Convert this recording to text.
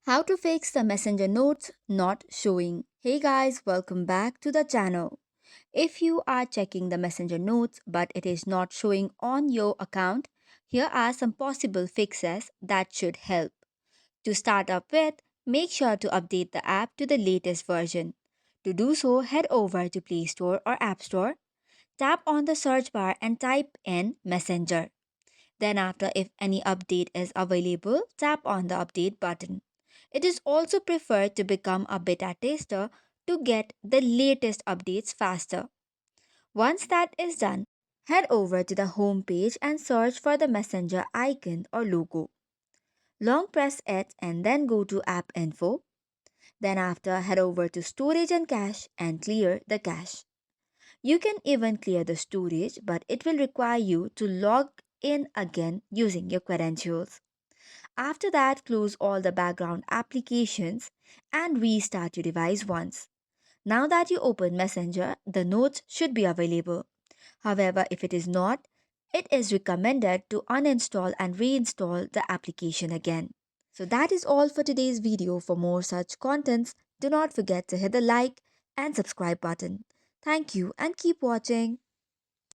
How to fix the messenger notes not showing. Hey guys, welcome back to the channel. If you are checking the messenger notes but it is not showing on your account, here are some possible fixes that should help. To start up with, make sure to update the app to the latest version. To do so, head over to Play Store or App Store, tap on the search bar and type in Messenger. Then after, if any update is available, tap on the update button. It is also preferred to become a beta tester to get the latest updates faster. Once that is done, head over to the home page and search for the messenger icon or logo. Long press it and then go to app info. Then after, head over to storage and cache and clear the cache. You can even clear the storage, but it will require you to log in again using your credentials. After that, close all the background applications and restart your device once. Now that you open Messenger, the notes should be available. However, if it is not, it is recommended to uninstall and reinstall the application again. So that is all for today's video. For more such contents, do not forget to hit the like and subscribe button. Thank you and keep watching.